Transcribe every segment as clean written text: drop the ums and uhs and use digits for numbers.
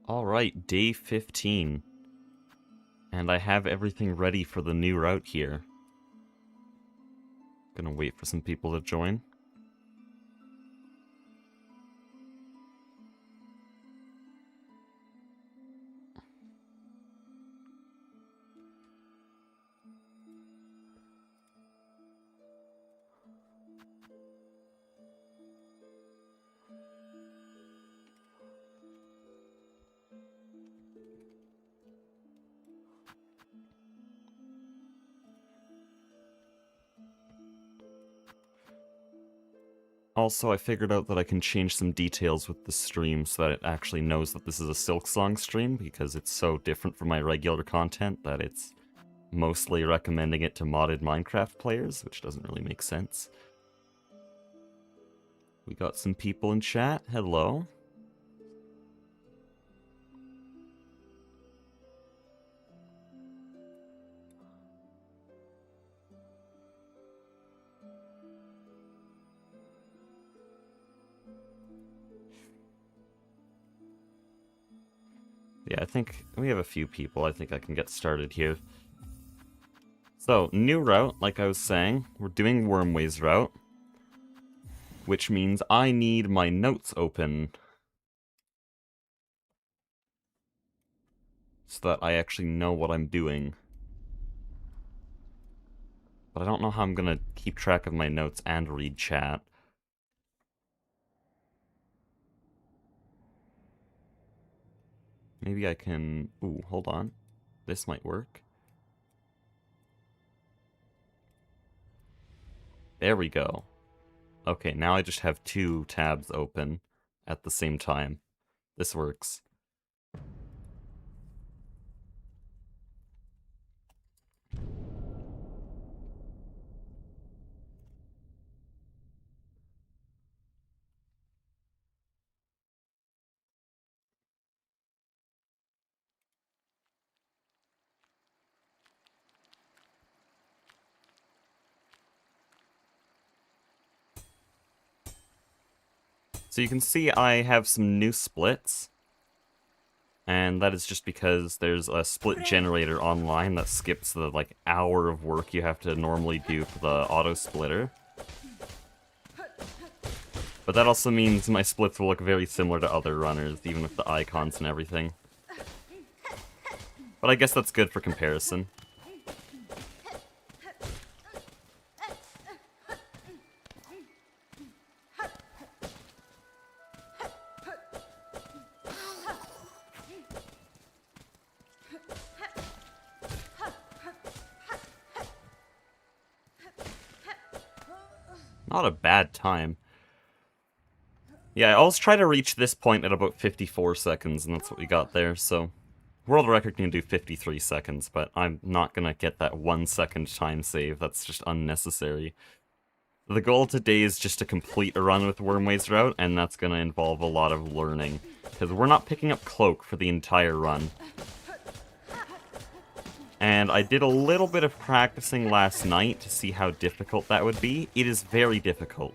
Alright, day 15. And I have everything ready for the new route here. Gonna wait for some people to join. Also, I figured out that I can change some details with the stream so that it actually knows that this is a Silksong stream, because it's so different from my regular content that it's mostly recommending it to modded Minecraft players, which doesn't really make sense. We got some people in chat. Hello. Yeah, I think we have a few people. I think I can get started here. So, new route, like I was saying, we're doing Wormways route, which means I need my notes open so that I actually know what I'm doing. But I don't know how I'm gonna keep track of my notes and read chat. Maybe I can... Ooh, hold on. This might work. There we go. Okay, now I just have two tabs open at the same time. This works. So you can see I have some new splits. And that is just because there's a split generator online that skips the, hour of work you have to normally do for the auto splitter. But that also means my splits will look very similar to other runners, even with the icons and everything. But I guess that's good for comparison. Not a bad time. Yeah, I always try to reach this point at about 54 seconds, and that's what we got there, so... World record can do 53 seconds, but I'm not gonna get that 1 second time save, that's just unnecessary. The goal today is just to complete a run with Wormways route, and that's gonna involve a lot of learning. Because we're not picking up Cloak for the entire run. And I did a little bit of practicing last night to see how difficult that would be. It is very difficult.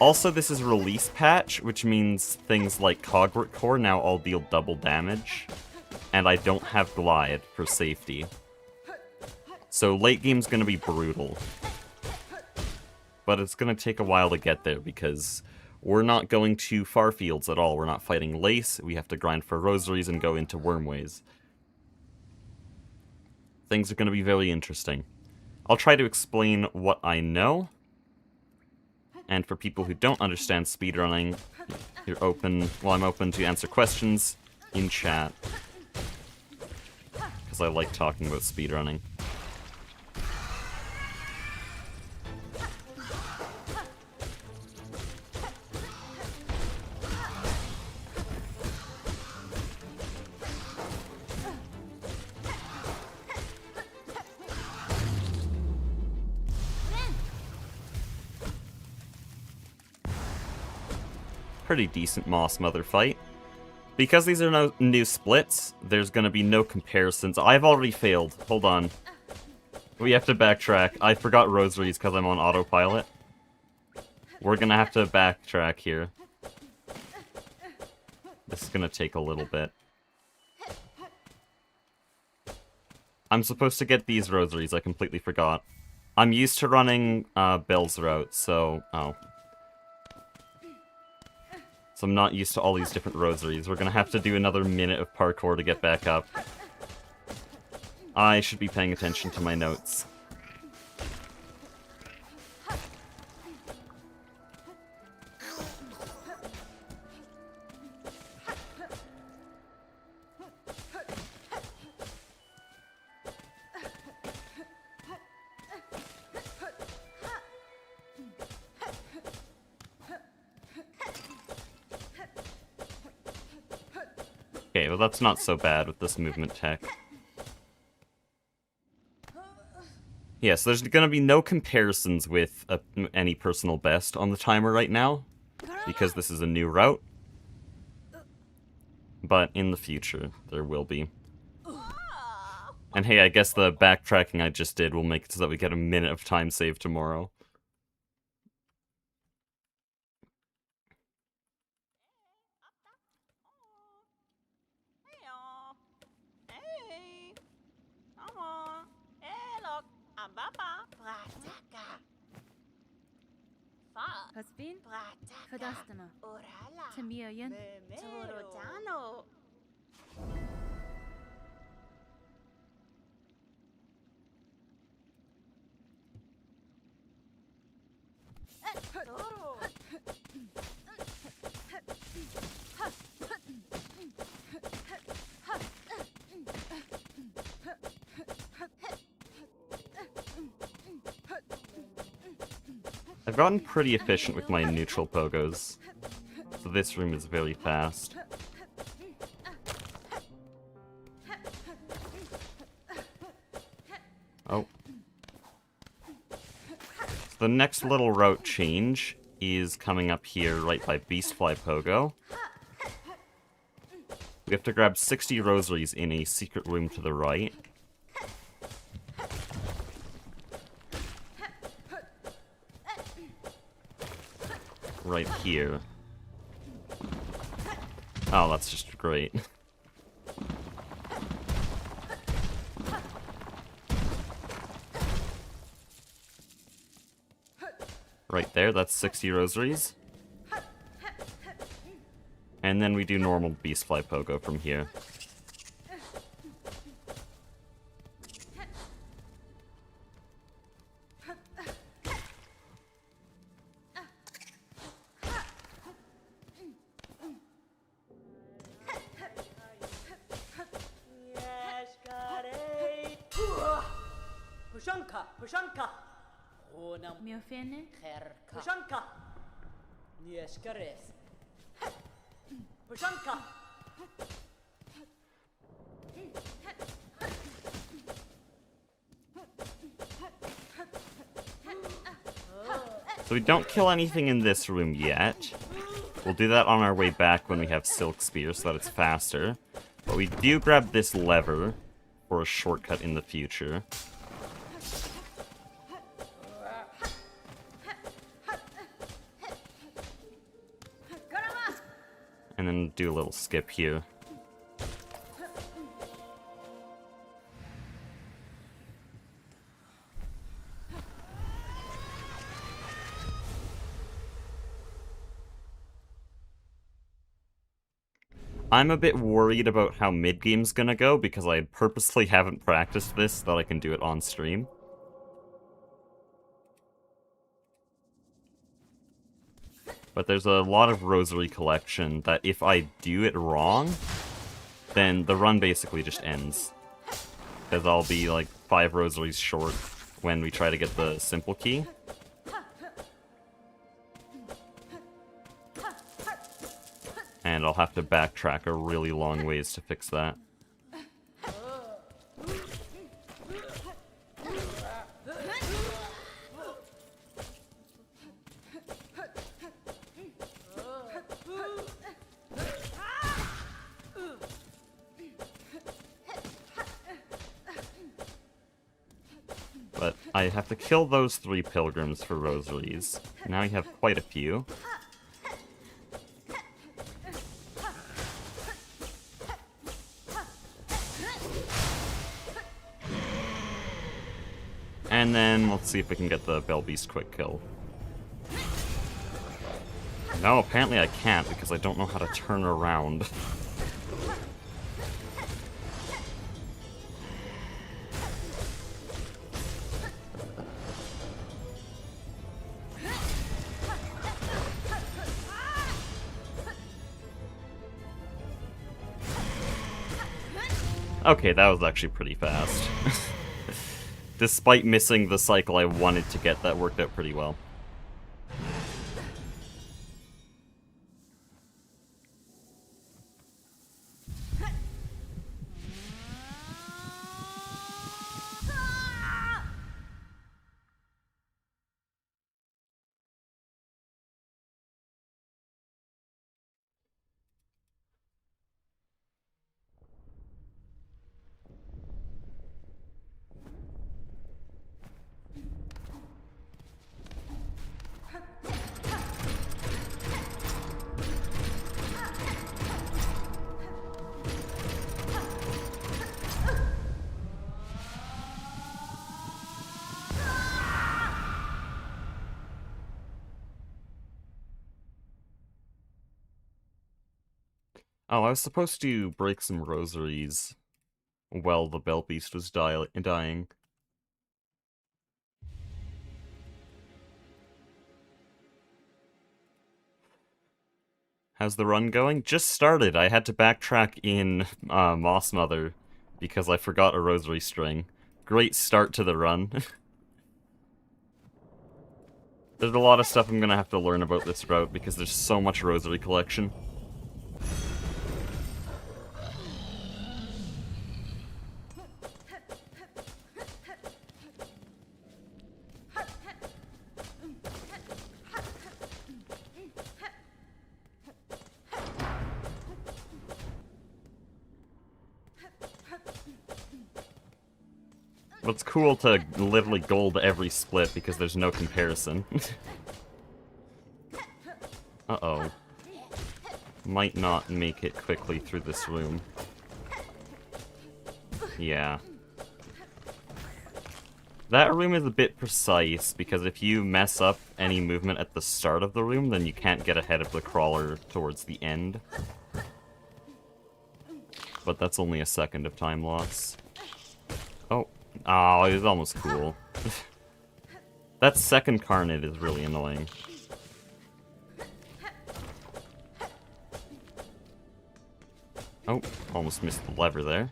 Also, this is release patch, which means things like Cogwort Core now all deal double damage. And I don't have Glide for safety. So late game's gonna be brutal. But it's gonna take a while to get there because we're not going to Farfields at all. We're not fighting Lace, we have to grind for Rosaries and go into Wormways. Things are gonna be very interesting. I'll try to explain what I know. And for people who don't understand speedrunning, you're open, well, I'm open to answer questions in chat. Because I like talking about speedrunning. Pretty decent Moss Mother fight. Because these are no new splits, there's gonna be no comparisons. I've already failed. Hold on. We have to backtrack. I forgot Rosaries because I'm on autopilot. We're gonna have to backtrack here. This is gonna take a little bit. I'm supposed to get these rosaries, I completely forgot. I'm used to running Bill's route, so... Oh. So I'm not used to all these different rosaries. We're gonna have to do another minute of parkour to get back up. I should be paying attention to my notes. Okay, well that's not so bad with this movement tech. Yeah, so there's gonna be no comparisons with any personal best on the timer right now, because this is a new route. But in the future, there will be. And hey, I guess the backtracking I just did will make it so that we get a minute of time saved tomorrow. Kasbin, Kadastama, Tamiyan, Torotano. I've gotten pretty efficient with my neutral pogos, so this room is very fast. Oh. So the next little route change is coming up here right by Beastfly Pogo. We have to grab 60 rosaries in a secret room to the right. Right here. Oh, that's just great. Right there, that's 60 rosaries. And then we do normal Beastfly Pogo from here. Pushanka. Miofene, Pushanka. Nieskares. Pushanka. So we don't kill anything in this room yet. We'll do that on our way back when we have Silk Spear so that it's faster. But we do grab this lever for a shortcut in the future. And then do a little skip here. I'm a bit worried about how mid-game's gonna go because I purposely haven't practiced this so that I can do it on stream. But there's a lot of rosary collection that if I do it wrong, then the run basically just ends. Because I'll be like 5 rosaries short when we try to get the simple key. And I'll have to backtrack a really long ways to fix that. But I have to kill those 3 pilgrims for rosaries. Now I have quite a few. And then let's see if we can get the Bell Beast quick kill. No, apparently I can't because I don't know how to turn around. Okay, that was actually pretty fast. Despite missing the cycle I wanted to get, that worked out pretty well. Oh, I was supposed to break some rosaries while the Bell Beast was dying. How's the run going? Just started. I had to backtrack in Moss Mother because I forgot a rosary string. Great start to the run. There's a lot of stuff I'm gonna have to learn about this route because there's so much rosary collection. It's cool to literally gold every split because there's no comparison. Uh-oh. Might not make it quickly through this room. Yeah. That room is a bit precise because if you mess up any movement at the start of the room, then you can't get ahead of the crawler towards the end. But that's only a second of time loss. Oh. Oh, it was almost cool. That second Carnate is really annoying. Oh, almost missed the lever there.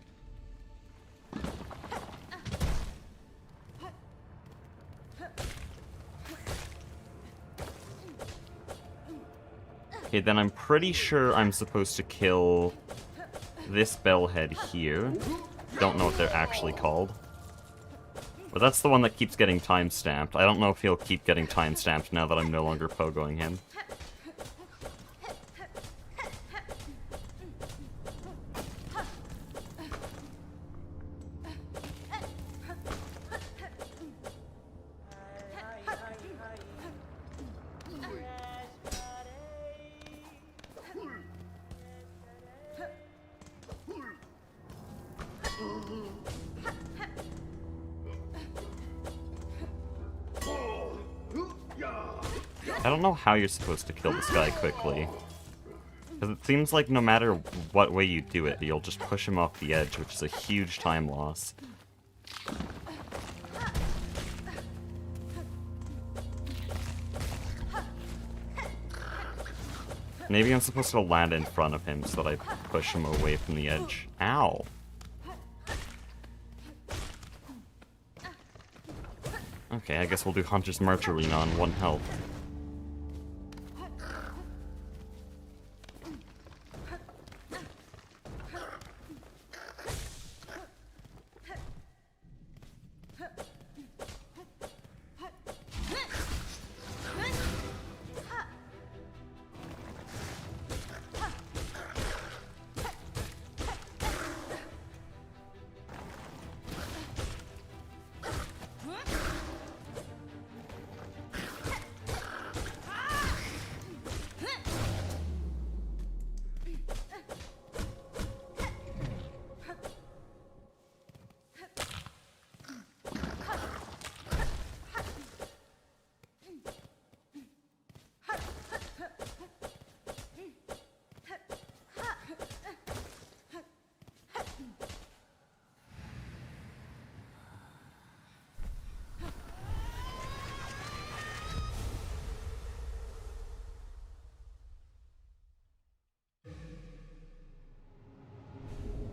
Okay, then I'm pretty sure I'm supposed to kill this bellhead here. Don't know what they're actually called. But that's the one that keeps getting time-stamped. I don't know if he'll keep getting time-stamped now that I'm no longer pogoing him. I don't know how you're supposed to kill this guy quickly. Because it seems like no matter what way you do it, you'll just push him off the edge, which is a huge time loss. Maybe I'm supposed to land in front of him so that I push him away from the edge. Ow! Okay, I guess we'll do Hunter's March Arena on 1 health.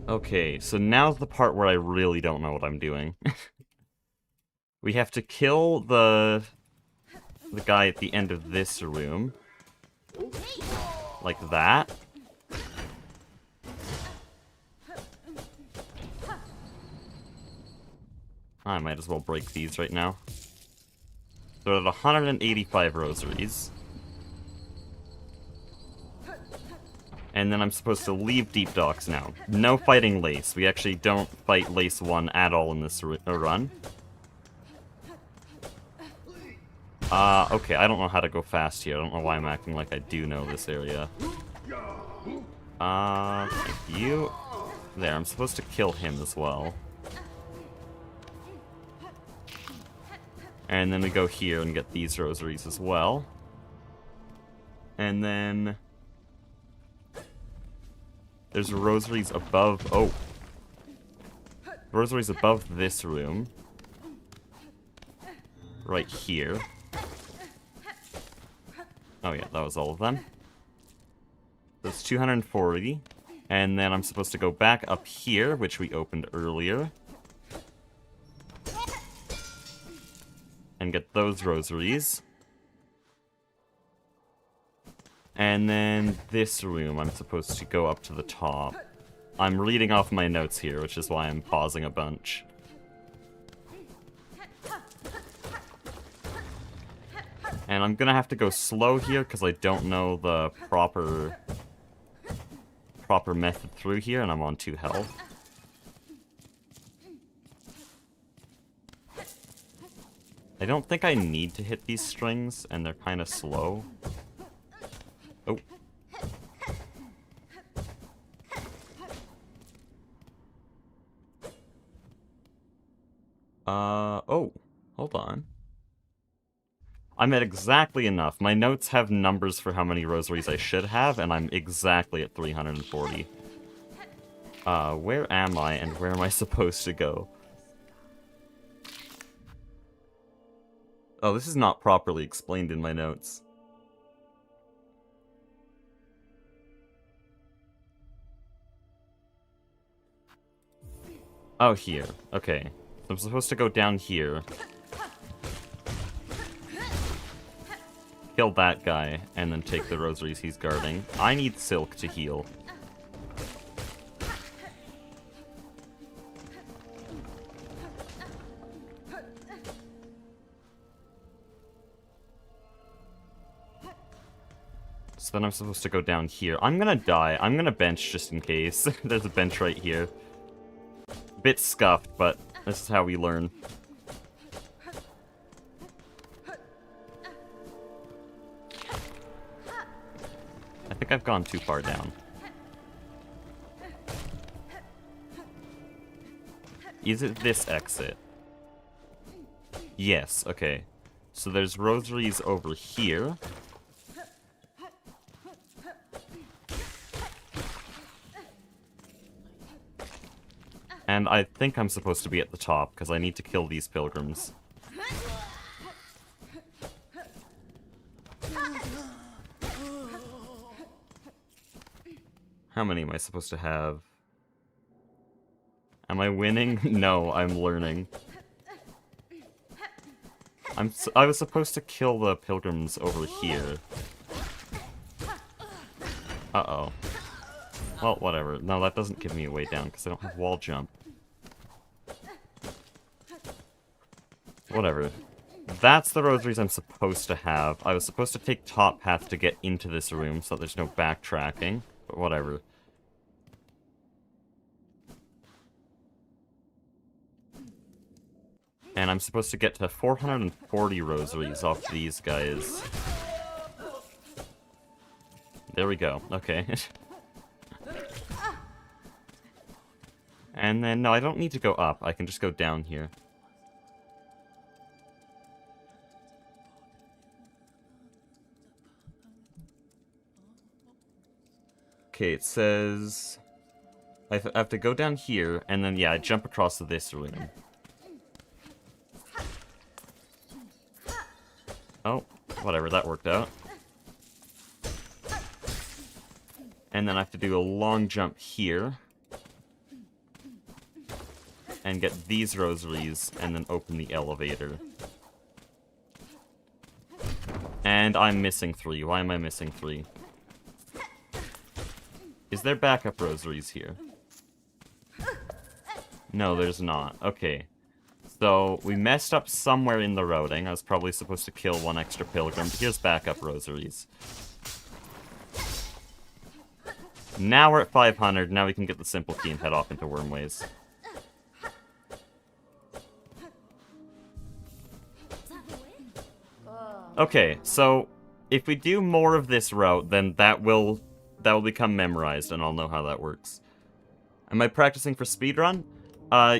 Okay, so now's the part where I really don't know what I'm doing. We have to kill the guy at the end of this room. Like that. I might as well break these right now. So at 185 rosaries. And then I'm supposed to leave Deep Docks now. No fighting Lace. We actually don't fight Lace 1 at all in this run. Okay, I don't know how to go fast here. I don't know why I'm acting like I do know this area. Thank you. There, I'm supposed to kill him as well. And then we go here and get these rosaries as well. And then... there's rosaries above... oh. Rosaries above this room. Right here. Oh yeah, that was all of them. That's 240. And then I'm supposed to go back up here, which we opened earlier. And get those rosaries. And then this room, I'm supposed to go up to the top. I'm reading off my notes here, which is why I'm pausing a bunch. And I'm gonna have to go slow here, because I don't know the proper method through here, and I'm on 2 health. I don't think I need to hit these strings, and they're kind of slow. Oh. Oh. Hold on. I'm at exactly enough. My notes have numbers for how many rosaries I should have, and I'm exactly at 340. Where am I, and where am I supposed to go? Oh, this is not properly explained in my notes. Oh, here. Okay. So I'm supposed to go down here. Kill that guy, and then take the rosaries he's guarding. I need Silk to heal. So then I'm supposed to go down here. I'm gonna die. I'm gonna bench just in case. There's a bench right here. Bit scuffed, but this is how we learn. I think I've gone too far down. Is it this exit? Yes, okay. So there's rosaries over here. And I think I'm supposed to be at the top, because I need to kill these pilgrims. How many am I supposed to have? Am I winning? No, I'm learning. I was supposed to kill the pilgrims over here. Uh-oh. Well, whatever. No, that doesn't give me a way down, because I don't have wall jump. Whatever. That's the rosaries I'm supposed to have. I was supposed to take top path to get into this room, so there's no backtracking. But whatever. And I'm supposed to get to 440 rosaries off these guys. There we go. Okay. And then, no, I don't need to go up. I can just go down here. Okay, it says... I have to go down here, and then, yeah, I jump across to this room. Oh, whatever, that worked out. And then I have to do a long jump here. and get these rosaries, and then open the elevator. And I'm missing 3. Why am I missing 3? Is there backup rosaries here? No, there's not. Okay. So, we messed up somewhere in the routing. I was probably supposed to kill 1 extra pilgrim, but here's backup rosaries. Now we're at 500, now we can get the simple key and head off into Wormways. Okay, so if we do more of this route, then that will become memorized, and I'll know how that works. Am I practicing for speedrun?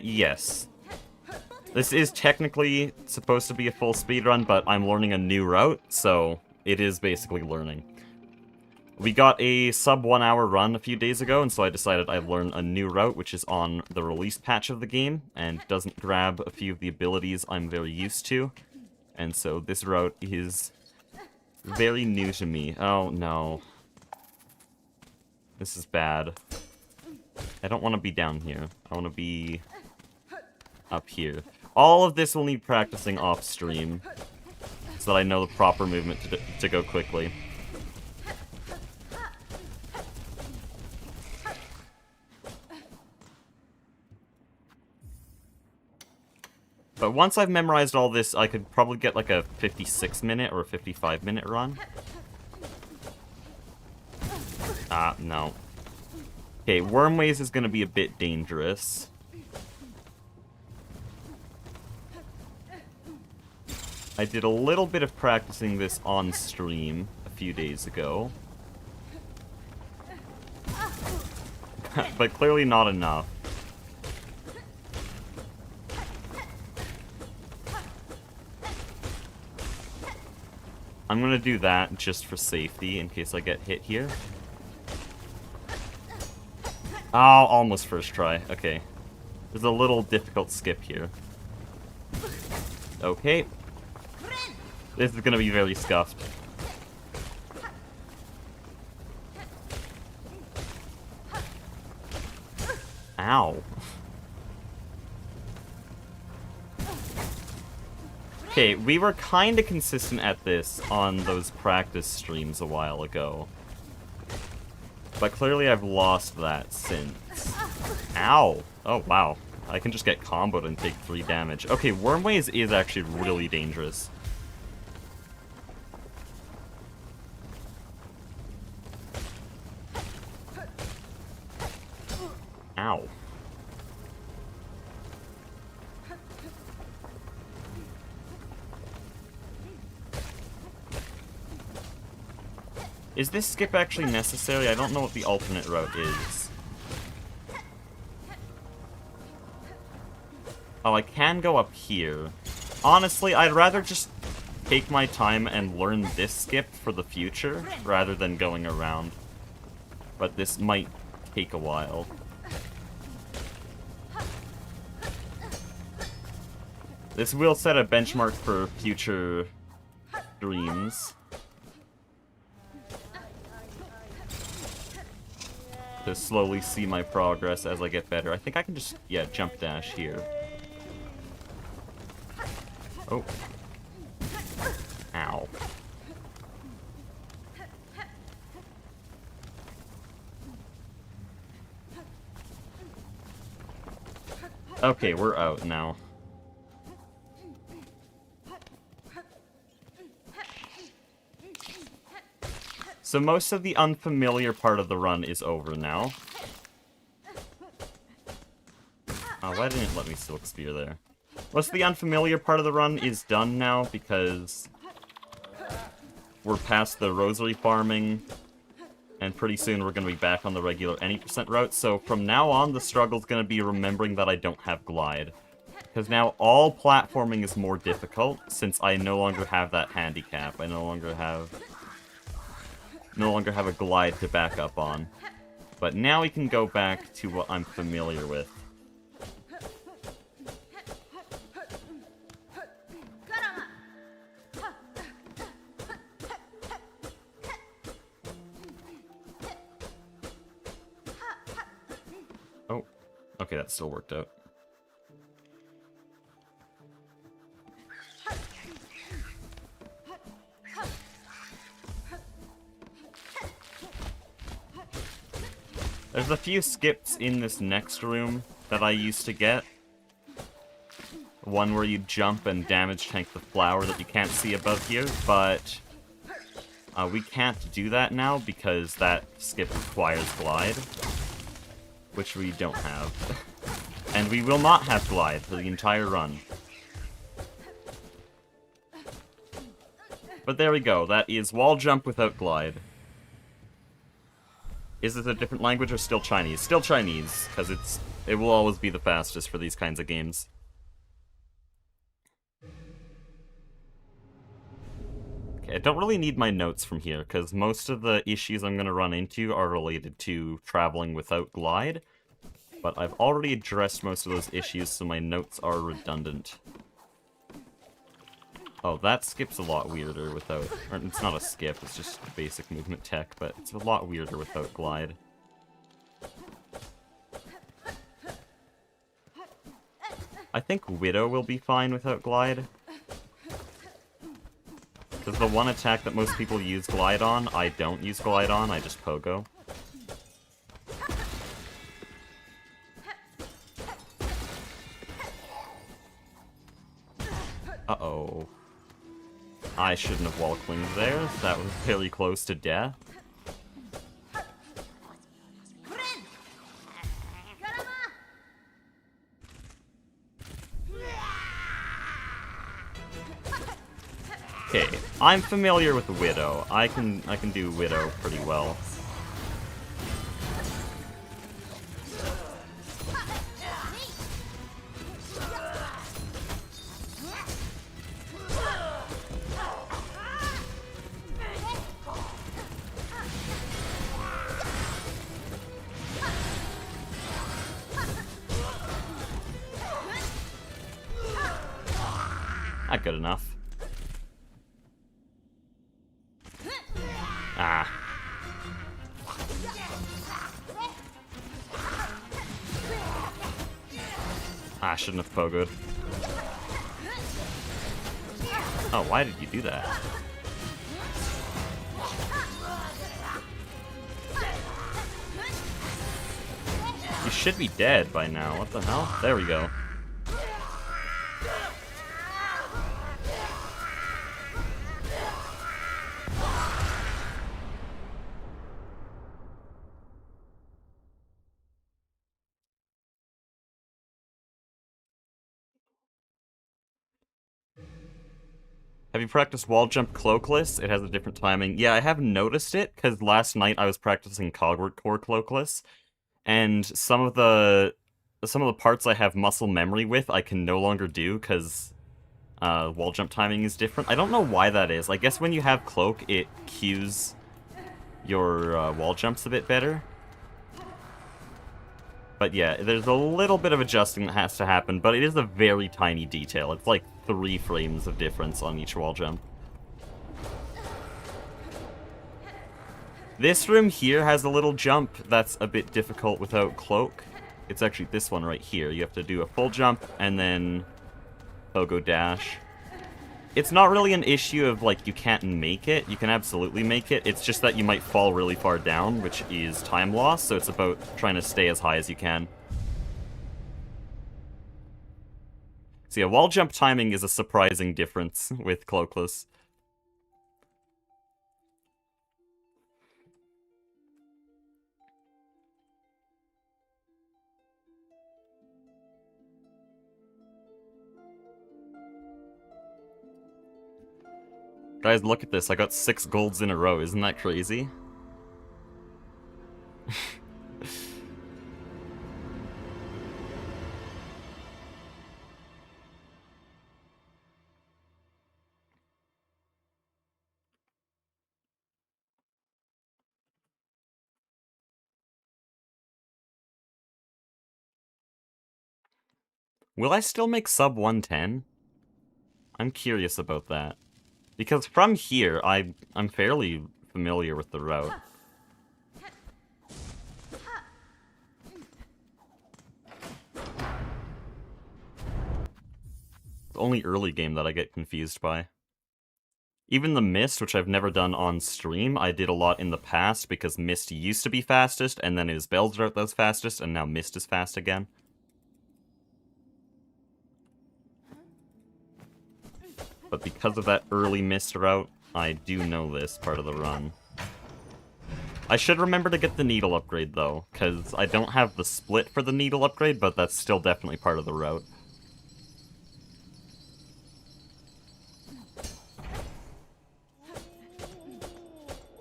Yes. This is technically supposed to be a full speedrun, but I'm learning a new route, so it is basically learning. We got a sub 1 hour run a few days ago, and so I decided I'd learn a new route, which is on the release patch of the game, and doesn't grab a few of the abilities I'm very used to. And so this route is very new to me. Oh no. This is bad. I don't want to be down here. I want to be up here. All of this will need practicing off stream, so that I know the proper movement to go quickly. But once I've memorized all this, I could probably get like a 56-minute or a 55-minute run. Ah, no. Okay, Wormways is going to be a bit dangerous. I did a little bit of practicing this on stream a few days ago. But clearly not enough. I'm gonna do that just for safety in case I get hit here. Oh, almost first try. Okay. There's a little difficult skip here. Okay. This is gonna be very scuffed. Ow. Okay, we were kinda consistent at this on those practice streams a while ago. But clearly I've lost that since. Ow! Oh, wow. I can just get comboed and take 3 damage. Okay, Wormways is actually really dangerous. Ow. Is this skip actually necessary? I don't know what the alternate route is. Oh, I can go up here. Honestly, I'd rather just take my time and learn this skip for the future, rather than going around. But this might take a while. This will set a benchmark for future streams. To slowly see my progress as I get better. I think I can just, yeah, jump dash here. Oh. Ow. Okay, we're out now. So most of the unfamiliar part of the run is over now. Oh, why didn't it let me Silk Spear there? Most of the unfamiliar part of the run is done now because we're past the rosary farming, and pretty soon we're going to be back on the regular any % route. So from now on, the struggle's going to be remembering that I don't have glide. Because now all platforming is more difficult since I no longer have that handicap. I no longer have a glide to back up on. But now we can go back to what I'm familiar with. Oh, okay, that still worked out. There's a few skips in this next room that I used to get. One where you jump and damage tank the flower that you can't see above here, but we can't do that now because that skip requires glide, which we don't have. And we will not have glide for the entire run. But there we go, that is wall jump without glide. Is it a different language or still Chinese? Still Chinese, because it will always be the fastest for these kinds of games. Okay, I don't really need my notes from here, because most of the issues I'm going to run into are related to traveling without glide. But I've already addressed most of those issues, so my notes are redundant. Oh, that skip's a lot weirder without... Or it's not a skip, it's just basic movement tech, but it's a lot weirder without glide. I think Widow will be fine without glide. Because the one attack that most people use glide on, I don't use glide on, I just pogo. Uh-oh. I shouldn't have wall clinged there. That was very close to death. Okay, I'm familiar with the Widow. I can do Widow pretty well. Not good enough. Ah. I shouldn't have pogoed. Oh, why did you do that? You should be dead by now. What the hell? There we go. Have you practiced wall jump cloakless? It has a different timing. Yeah, I have noticed it, because last night I was practicing Cogwart Core cloakless, and some of the parts I have muscle memory with, I can no longer do, because wall jump timing is different. I don't know why that is. I guess when you have cloak, it cues your wall jumps a bit better. But yeah, there's a little bit of adjusting that has to happen, but it is a very tiny detail. It's like 3 frames of difference on each wall jump. This room here has a little jump that's a bit difficult without cloak. It's actually this one right here. You have to do a full jump and then pogo dash. It's not really an issue of, like, you can't make it. You can absolutely make it. It's just that you might fall really far down, which is time loss, so it's about trying to stay as high as you can. So yeah, wall jump timing is a surprising difference with cloakless. Guys, look at this. I got 6 golds in a row. Isn't that crazy? Will I still make sub 110? I'm curious about that. Because from here, I'm fairly familiar with the route. It's only early game that I get confused by. Even the Mist, which I've never done on stream, I did a lot in the past because Mist used to be fastest, and then it was Bell's Drought that was fastest, and now Mist is fast again. But because of that early Mist route, I do know this part of the run. I should remember to get the Needle upgrade, though, because I don't have the split for the Needle upgrade, but that's still definitely part of the route.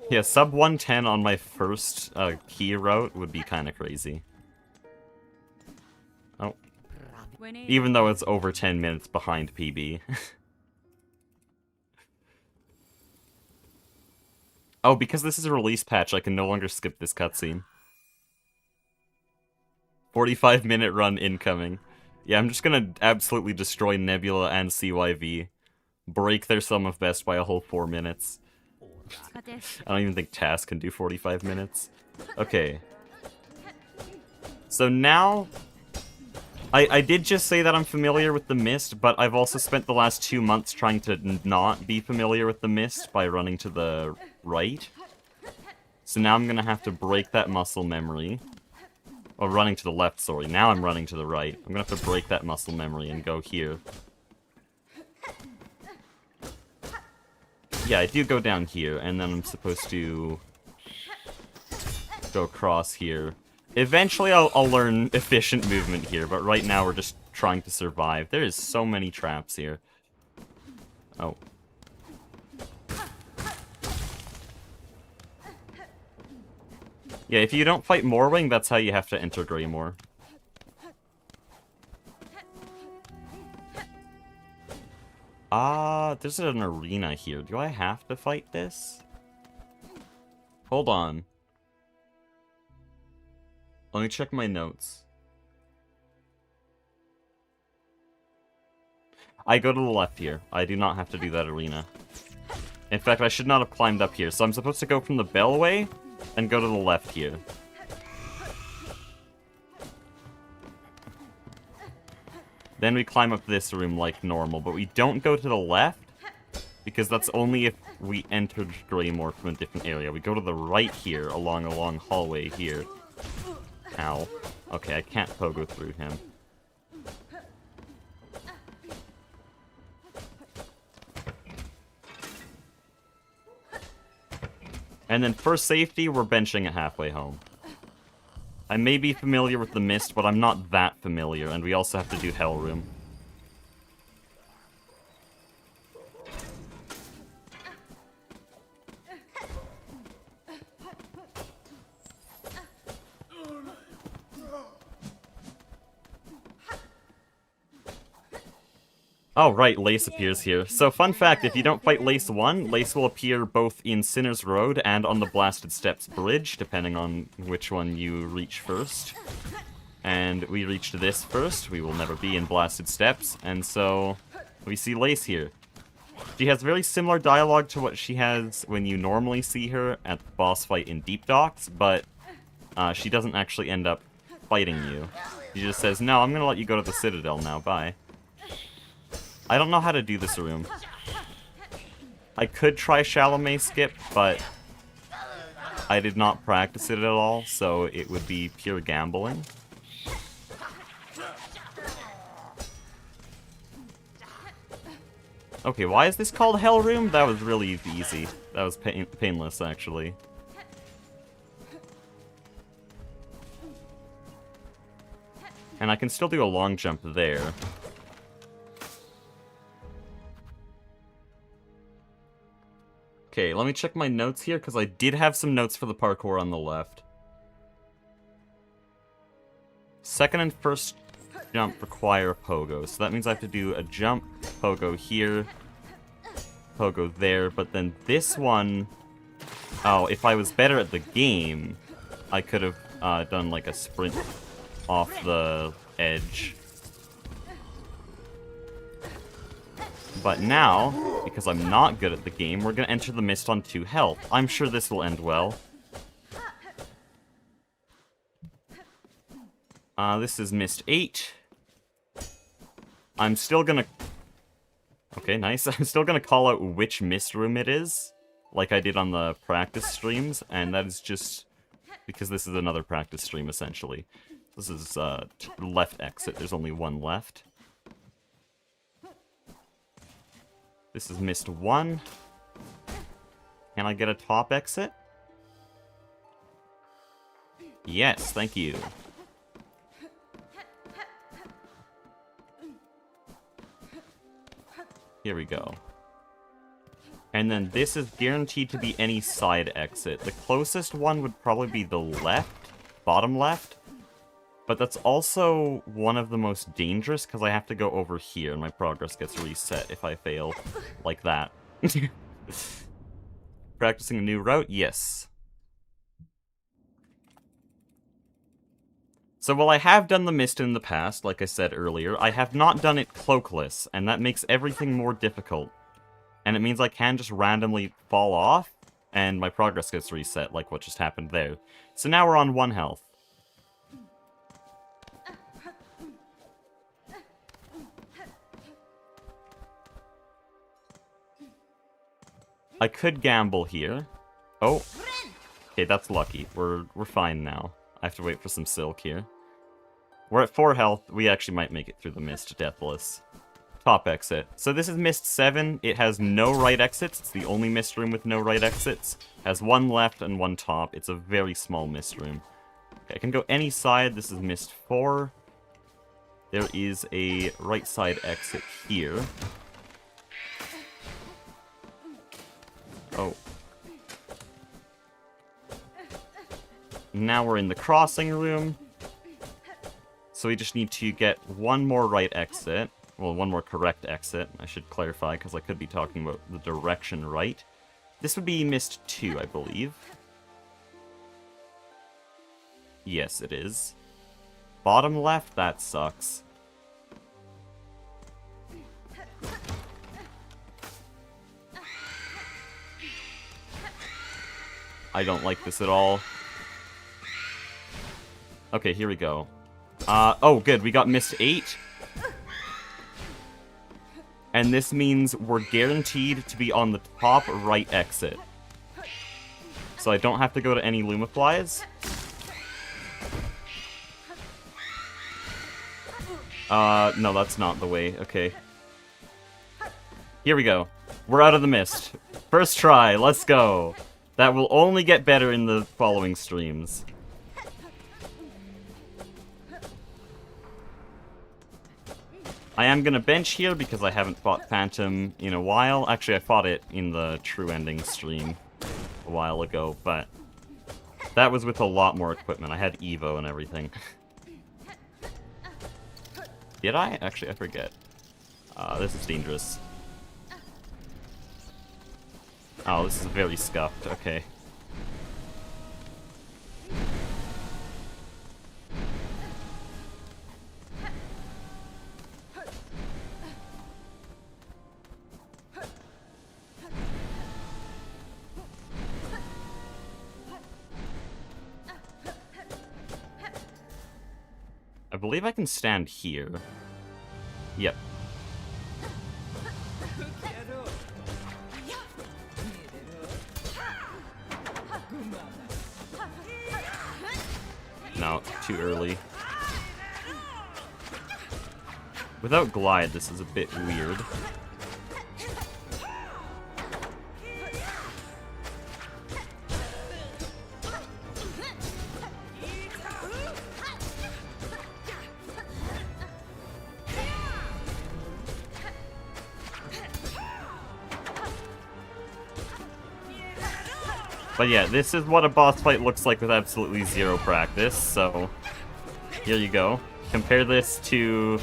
Yeah, sub 110 on my first key route would be kind of crazy. Oh. Even though it's over 10 minutes behind PB. Oh, because this is a release patch, I can no longer skip this cutscene. 45-minute run incoming. Yeah, I'm just gonna absolutely destroy Nebula and CYV. Break their sum of best by a whole 4 minutes. I don't even think Task can do 45 minutes. Okay. So now... I did just say that I'm familiar with the Mist, but I've also spent the last 2 months trying to not be familiar with the Mist by running to the right. So now I'm gonna have to break that muscle memory. Oh, running to the left, sorry. Now I'm running to the right. I'm gonna have to break that muscle memory and go here. Yeah, I do go down here, and then I'm supposed to go across here. Eventually I'll learn efficient movement here, but right now we're just trying to survive. There is so many traps here. Oh. Yeah, if you don't fight Morwing, that's how you have to enter Greymoor. There's an arena here. Do I have to fight this? Hold on. Let me check my notes. I go to the left here. I do not have to do that arena. In fact, I should not have climbed up here. So I'm supposed to go from the Bellway and go to the left here. Then we climb up this room like normal, but we don't go to the left because that's only if we entered Greymoor from a different area. We go to the right here along a long hallway here. Ow. Okay, I can't pogo through him. And then for safety, we're benching it halfway home. I may be familiar with the Mist, but I'm not that familiar, and we also have to do Hell Room. Oh, right, Lace appears here. So, fun fact, if you don't fight Lace 1, Lace will appear both in Sinner's Road and on the Blasted Steps Bridge, depending on which one you reach first. And we reached this first, we will never be in Blasted Steps, and so we see Lace here. She has very similar dialogue to what she has when you normally see her at the boss fight in Deep Docks, but she doesn't actually end up fighting you. She just says, no, I'm gonna let you go to the Citadel now, bye. I don't know how to do this room. I could try Chalamet skip, but I did not practice it at all, so it would be pure gambling. Okay, why is this called Hell Room? That was really easy. That was painless, actually. And I can still do a long jump there. Okay, let me check my notes here, because I did have some notes for the parkour on the left. Second and first jump require pogo, so that means I have to do a jump, pogo here, pogo there, but then this one... Oh, if I was better at the game, I could have done like a sprint off the edge. But now, because I'm not good at the game, we're gonna enter the Mist on 2 health. I'm sure this will end well. This is Mist 8. I'm still gonna... Okay, Okay, nice. I'm still gonna call out which mist room it is, like I did on the practice streams, and that is just because this is another practice stream, essentially. This is, left exit. There's only one left. This is mist 1. Can I get a top exit? Yes, thank you. Here we go. And then this is guaranteed to be any side exit. The closest one would probably be the left, bottom left. But that's also one of the most dangerous because I have to go over here and my progress gets reset if I fail like that. Practicing a new route? Yes. So while I have done the mist in the past, like I said earlier, I have not done it cloakless, and that makes everything more difficult. And it means I can just randomly fall off, and my progress gets reset, like what just happened there. So now we're on 1 health. I could gamble here. Oh. Okay, that's lucky. We're fine now. I have to wait for some silk here. We're at 4 health. We actually might make it through the mist deathless. Top exit. So this is mist 7. It has no right exits. It's the only mist room with no right exits. Has 1 left and 1 top. It's a very small mist room. Okay, I can go any side. This is mist 4. There is a right side exit here. Oh. Now we're in the crossing room. So we just need to get 1 more right exit. Well, 1 more correct exit. I should clarify, because I could be talking about the direction right. This would be mist 2, I believe. Yes, it is. Bottom left? That sucks. I don't like this at all. Okay, here we go. Oh, good. We got mist 8. And this means we're guaranteed to be on the top right exit. So I don't have to go to any Lumaflies. No, that's not the way. Okay. Here we go. We're out of the mist. First try. Let's go. That will only get better in the following streams. I am going to bench here because I haven't fought Phantom in a while. Actually, I fought it in the True Ending stream a while ago, but that was with a lot more equipment. I had Evo and everything. Did I? Actually, I forget. This is dangerous. Oh, this is very scuffed. Okay. I believe I can stand here. Yep. No, too early. Without glide, this is a bit weird. But yeah, this is what a boss fight looks like with absolutely zero practice, so here you go. Compare this to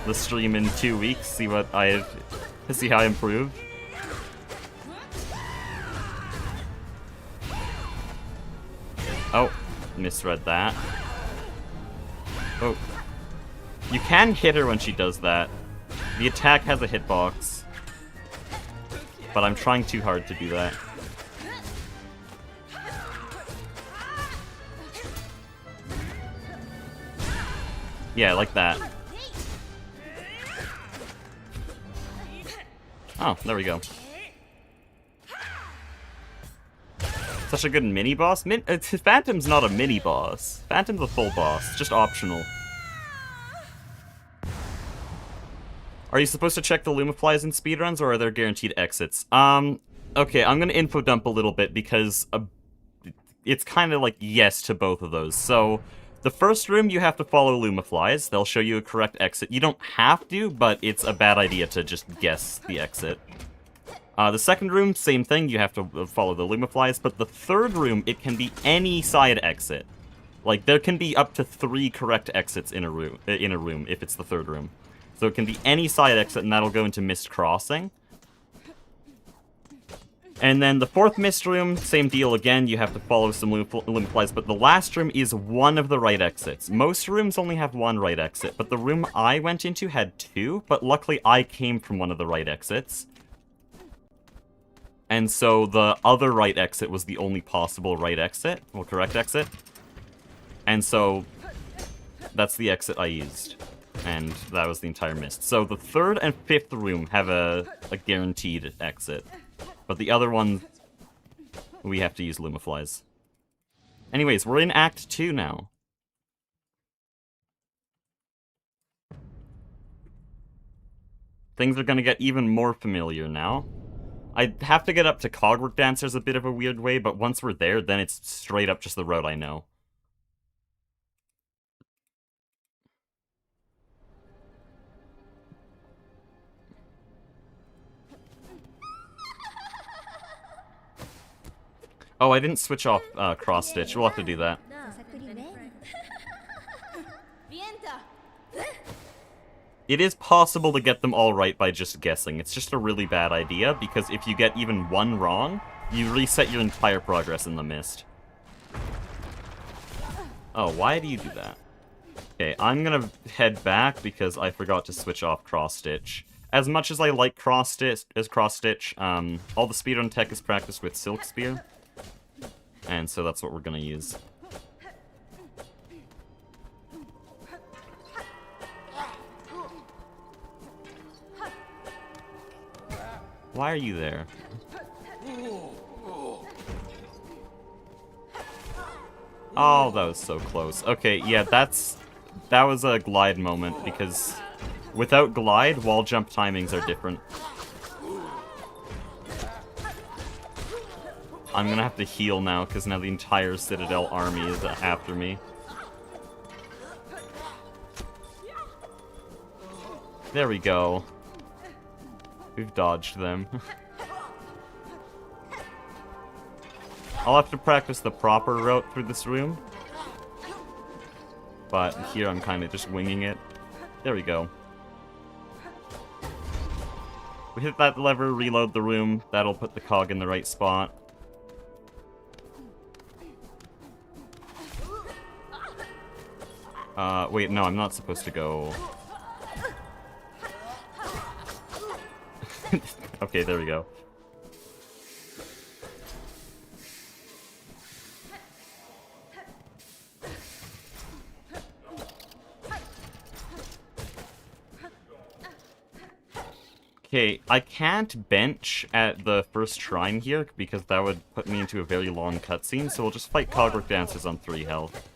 the stream in 2 weeks, see how I improved. Oh, misread that. Oh. You can hit her when she does that. The attack has a hitbox. But I'm trying too hard to do that. Yeah, like that. Oh, there we go. Such a good mini-boss? Phantom's not a mini-boss. Phantom's a full boss, just optional. Are you supposed to check the Lumaflies in speedruns, or are there guaranteed exits? Okay, I'm gonna info dump a little bit, because it's kind of like yes to both of those. So, the first room, you have to follow Lumaflies. They'll show you a correct exit. You don't have to, but it's a bad idea to just guess the exit. The second room, same thing, you have to follow the Lumaflies, but the third room, it can be any side exit. Like, there can be up to 3 correct exits in a room, if it's the third room. So it can be any side exit, and that'll go into Mist Crossing. And then the fourth Mist room, same deal again, you have to follow some Lumaflies, but the last room is one of the right exits. Most rooms only have 1 right exit, but the room I went into had 2, but luckily I came from one of the right exits. And so the other right exit was the only possible right exit, or correct exit. And so that's the exit I used. And that was the entire Mist. So the third and fifth room have a guaranteed exit. But the other one, we have to use Lumaflies. Anyways, we're in Act 2 now. Things are gonna get even more familiar now. I have to get up to Cogwork Dancers a bit of a weird way, but once we're there, then it's straight up just the road I know. Oh, I didn't switch off cross-stitch. We'll have to do that. It is possible to get them all right by just guessing. It's just a really bad idea, because if you get even one wrong, you reset your entire progress in the Mist. Oh, why do you do that? Okay, I'm gonna head back because I forgot to switch off cross-stitch. As much as I like cross-stitch, all the speedrun tech is practiced with Silk Spear. And so that's what we're gonna use. Why are you there? Oh, that was so close. Okay, yeah, that was a glide moment, because without glide, wall jump timings are different. I'm gonna have to heal now, because now the entire Citadel army is after me. There we go. We've dodged them. I'll have to practice the proper route through this room. But here I'm kind of just winging it. There we go. We hit that lever, reload the room. That'll put the cog in the right spot. Wait, no, I'm not supposed to go... Okay, there we go. Okay, I can't bench at the first shrine here, because that would put me into a very long cutscene, so we'll just fight Cogwork Dancers on 3 health.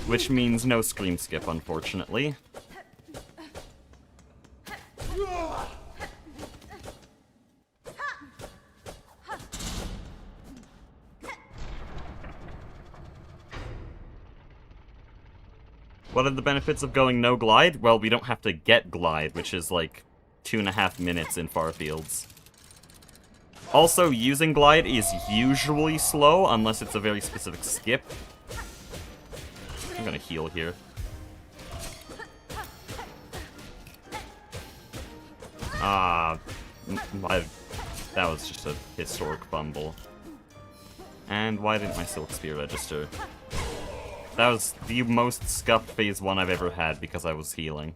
Which means no scream skip, unfortunately. What are the benefits of going no glide? Well, we don't have to get glide, which is like 2.5 minutes in far fields. Also, using glide is usually slow, unless it's a very specific skip. I'm gonna heal here. That was just a historic fumble. And why didn't my Silk Spear register? That was the most scuffed phase 1 I've ever had because I was healing.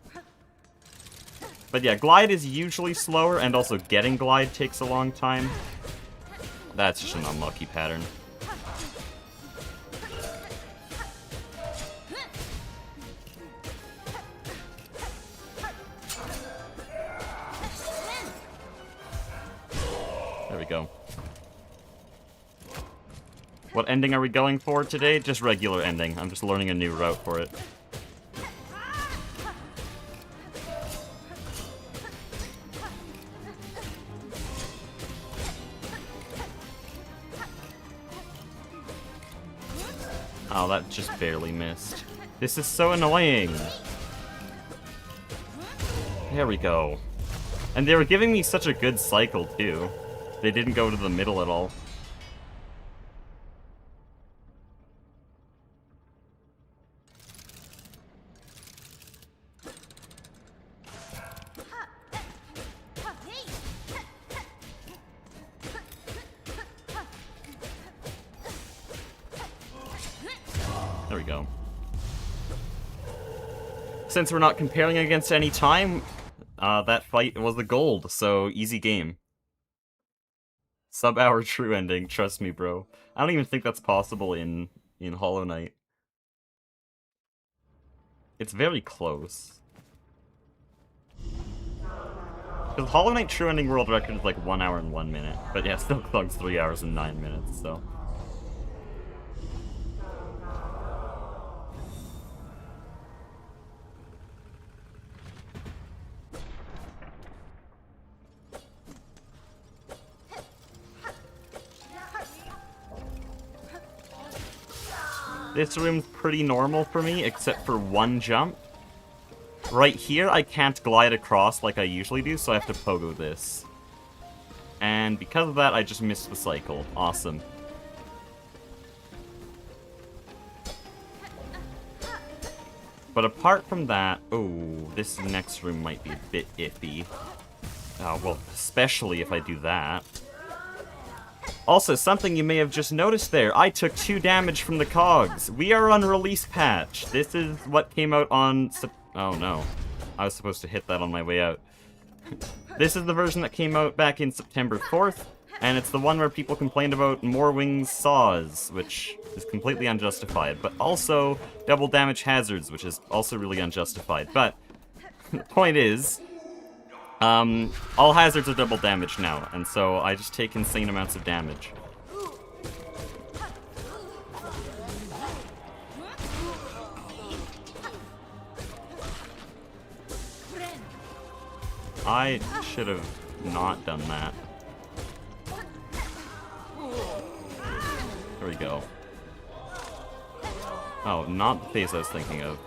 But yeah, glide is usually slower, and also getting glide takes a long time. That's just an unlucky pattern. go. What ending are we going for today? Just regular ending. I'm just learning a new route for it. Oh, that just barely missed. This is so annoying. There we go. And they were giving me such a good cycle, too. They didn't go to the middle at all. There we go. Since we're not comparing against any time, that fight was the gold, so easy game. Sub-hour true ending, trust me, bro. I don't even think that's possible in Hollow Knight. It's very close. Because Hollow Knight true ending world record is like 1 hour and 1 minute. But yeah, Silksong's 3 hours and 9 minutes, so... This room's pretty normal for me, except for one jump. Right here, I can't glide across like I usually do, so I have to pogo this. And because of that, I just missed the cycle. Awesome. But apart from that... Oh, this next room might be a bit iffy. Oh, well, especially if I do that. Also, something you may have just noticed there, I took 2 damage from the cogs. We are on release patch. This is what came out on... Oh no, I was supposed to hit that on my way out. This is the version that came out back in September 4th, and it's the one where people complained about more wings saws, which is completely unjustified, but also double damage hazards, which is also really unjustified. But the point is... all hazards are double damage now, and so I just take insane amounts of damage. I should have not done that. There we go. Oh, not the phase I was thinking of.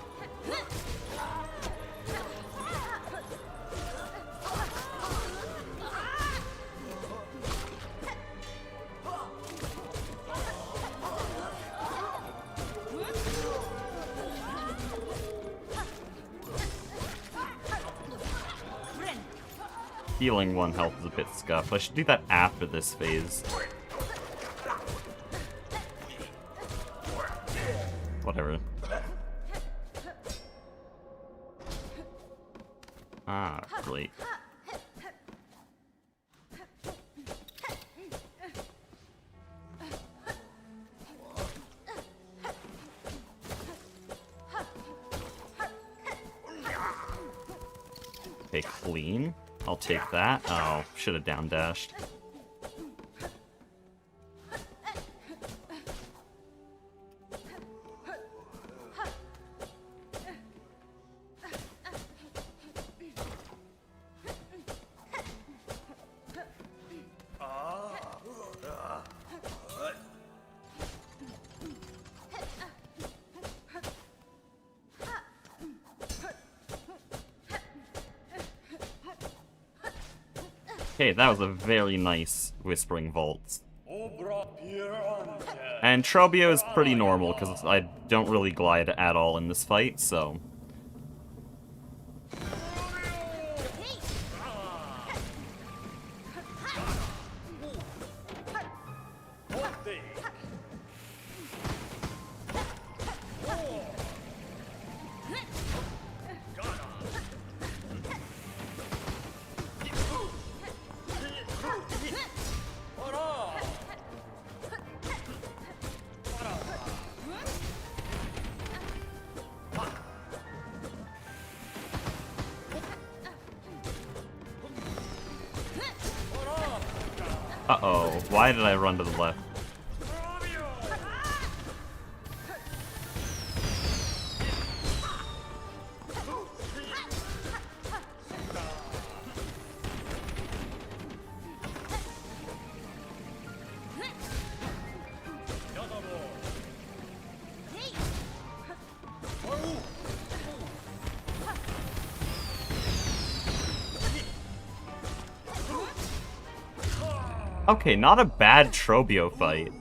Healing 1 health is a bit scuffed. I should do that after this phase. Whatever. Ah, great. Okay, clean. I'll take that. Oh, should have down dashed. Okay, that was a very nice Whispering Vaults. And Trobio is pretty normal, because I don't really glide at all in this fight, so... Uh-oh. Why did I run to the left? Okay, not a bad Trobio fight.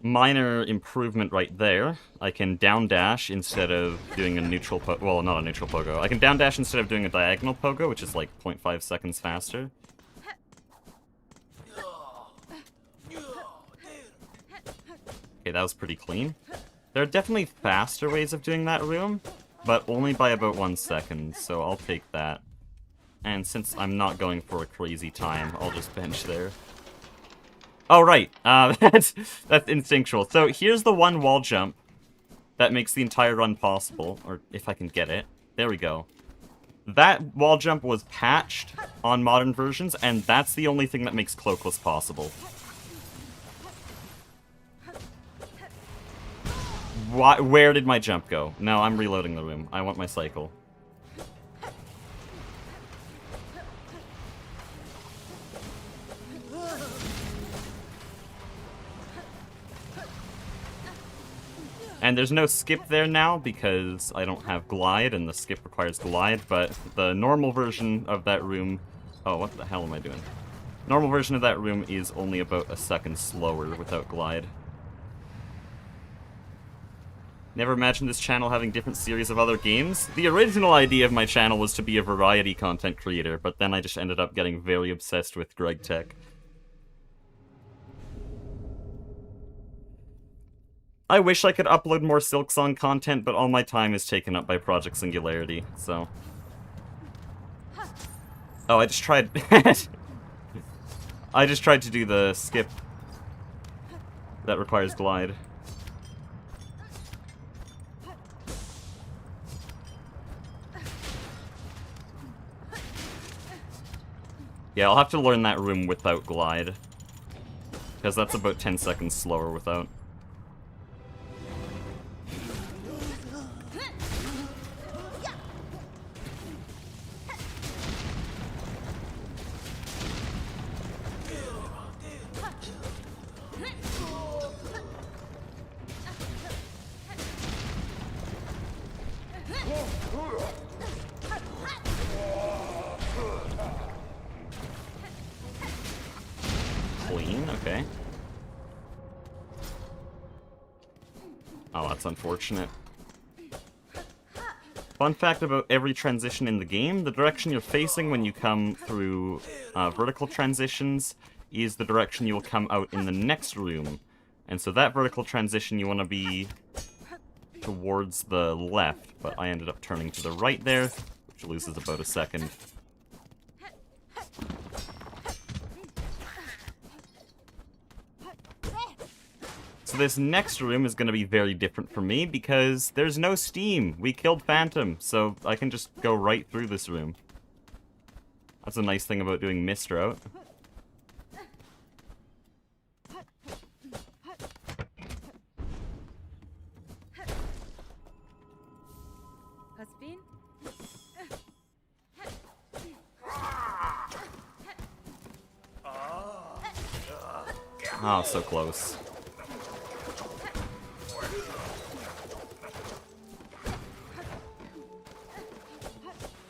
Minor improvement right there. I can down dash instead of doing a neutral well, not a neutral pogo. I can down dash instead of doing a diagonal pogo, which is like 0.5 seconds faster. Okay, that was pretty clean. There are definitely faster ways of doing that room, but only by about 1 second, so I'll take that. And since I'm not going for a crazy time, I'll just bench there. Oh, right. That's instinctual. So here's the one wall jump that makes the entire run possible, or if I can get it. There we go. That wall jump was patched on modern versions, and that's the only thing that makes Cloakless possible. Where did my jump go? No, I'm reloading the room. I want my cycle. And there's no skip there now because I don't have glide and the skip requires glide, but the normal version of that room... Oh, what the hell am I doing? Normal version of that room is only about a second slower without glide. Never imagined this channel having different series of other games. The original idea of my channel was to be a variety content creator, but then I just ended up getting very obsessed with Greg Tech. I wish I could upload more Silksong content, but all my time is taken up by Project Singularity, so... Oh, I just tried... I just tried to do the skip that requires glide. Yeah, I'll have to learn that room without glide, because that's about 10 seconds slower without. Clean, okay. Oh, that's unfortunate. Fun fact about every transition in the game, the direction you're facing when you come through vertical transitions is the direction you'll come out in the next room. And so that vertical transition you want to be towards the left, but I ended up turning to the right there, which loses about a second. So this next room is going to be very different for me because there's no steam. We killed Phantom, so I can just go right through this room. That's a nice thing about doing Mist Route. Oh, so close.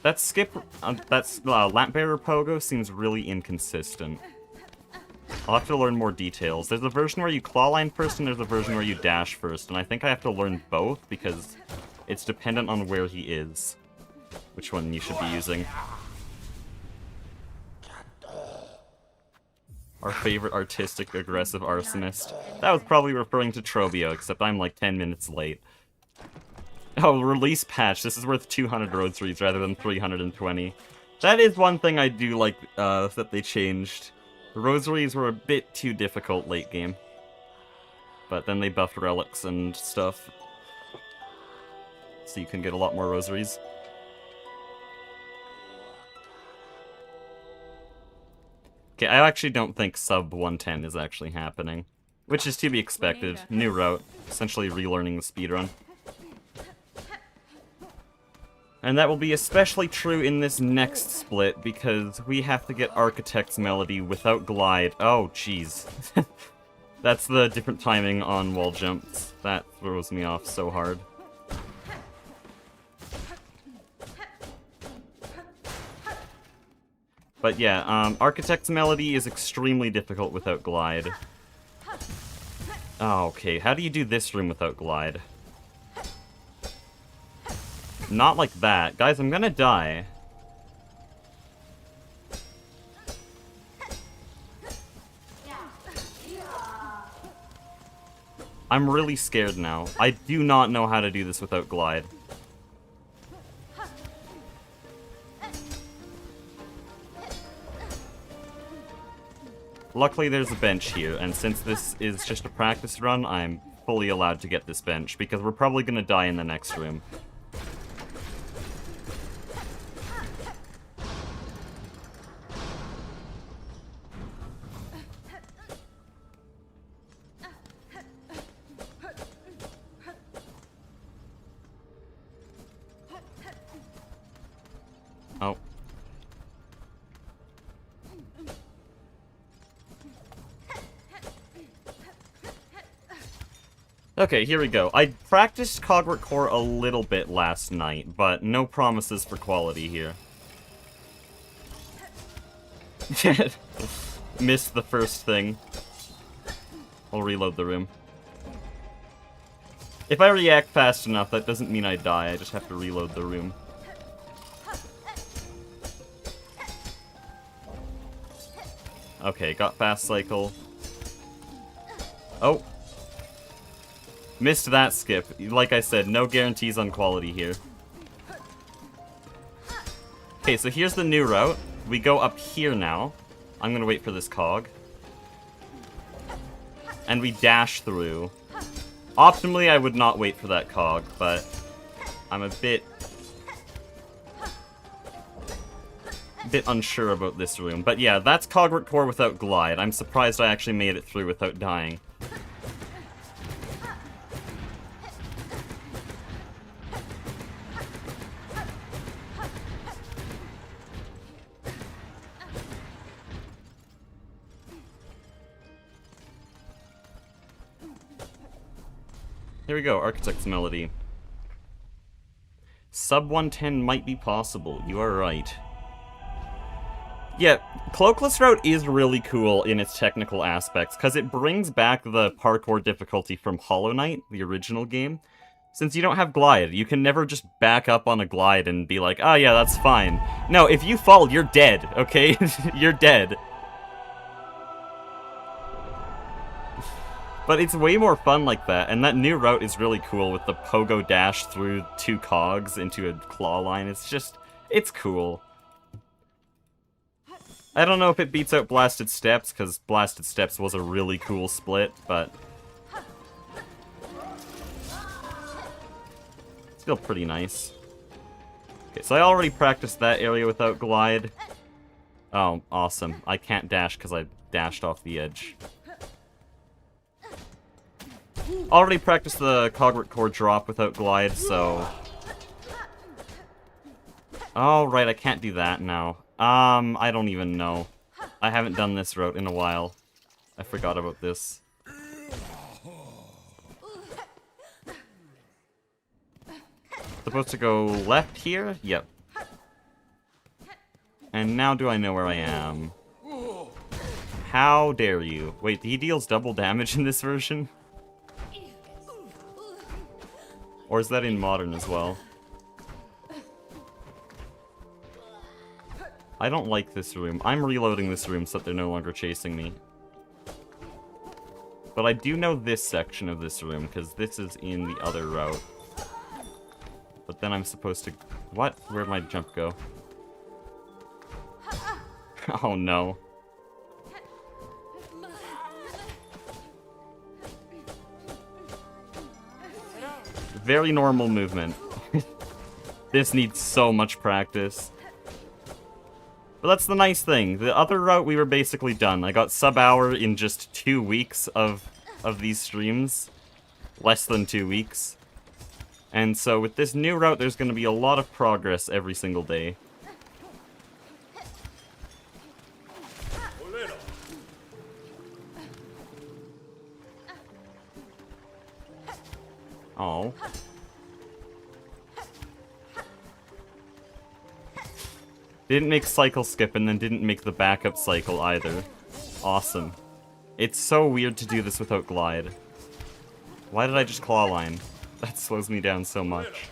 That skip, Lampbearer Pogo seems really inconsistent. I'll have to learn more details. There's a version where you clawline first and there's a version where you dash first, and I think I have to learn both because it's dependent on where he is. Which one you should be using. Our favorite artistic, aggressive arsonist. That was probably referring to Trobio, except I'm like 10 minutes late. Oh, release patch. This is worth 200 rosaries rather than 320. That is one thing I do like that they changed. The rosaries were a bit too difficult late game. But then they buffed relics and stuff. So you can get a lot more rosaries. Okay, I actually don't think sub 110 is actually happening. Which is to be expected. New route. Essentially relearning the speedrun. And that will be especially true in this next split, because we have to get Architect's Melody without glide. Oh, jeez. That's the different timing on wall jumps. That throws me off so hard. But yeah, Architect's Melody is extremely difficult without glide. Oh, okay, how do you do this room without glide? Not like that. Guys, I'm gonna die. I'm really scared now. I do not know how to do this without glide. Luckily there's a bench here, and since this is just a practice run, I'm fully allowed to get this bench, because we're probably gonna die in the next room. Oh. Okay, here we go. I practiced Cogwork Core a little bit last night, but no promises for quality here. Missed the first thing. I'll reload the room. If I react fast enough, that doesn't mean I die, I just have to reload the room. Okay, got fast cycle. Oh. Missed that skip. Like I said, no guarantees on quality here. Okay, so here's the new route. We go up here now. I'm gonna wait for this cog. And we dash through. Optimally, I would not wait for that cog, but I'm a bit unsure about this room. But yeah, that's Cogwork Core without glide. I'm surprised I actually made it through without dying. Here we go, Architect's Melody. Sub 110 might be possible, you are right. Yeah, Cloakless Route is really cool in its technical aspects, because it brings back the parkour difficulty from Hollow Knight, the original game. Since you don't have glide, you can never just back up on a glide and be like, oh yeah, that's fine. No, if you fall, you're dead, okay? You're dead. But it's way more fun like that, and that new route is really cool with the pogo dash through two cogs into a claw line. It's just, it's cool. I don't know if it beats out Blasted Steps, because Blasted Steps was a really cool split, but it's still pretty nice. Okay, so I already practiced that area without glide. Oh, awesome. I can't dash because I dashed off the edge. Already practiced the Cogwork Core drop without glide, so... Oh, right, I can't do that now. I don't even know. I haven't done this route in a while. I forgot about this. Supposed to go left here? Yep. And now do I know where I am? How dare you? Wait, he deals double damage in this version? Or is that in modern as well? I don't like this room. I'm reloading this room so that they're no longer chasing me. But I do know this section of this room, because this is in the other route. but then I'm supposed to... What? Where'd my jump go? Oh no. Very normal movement. This needs so much practice. But that's the nice thing. The other route, we were basically done. I got sub-hour in just 2 weeks of these streams. Less than 2 weeks. And so with this new route, there's going to be a lot of progress every single day. Oh. Didn't make cycle skip and then didn't make the backup cycle either. Awesome. It's so weird to do this without glide. Why did I just claw line? That slows me down so much.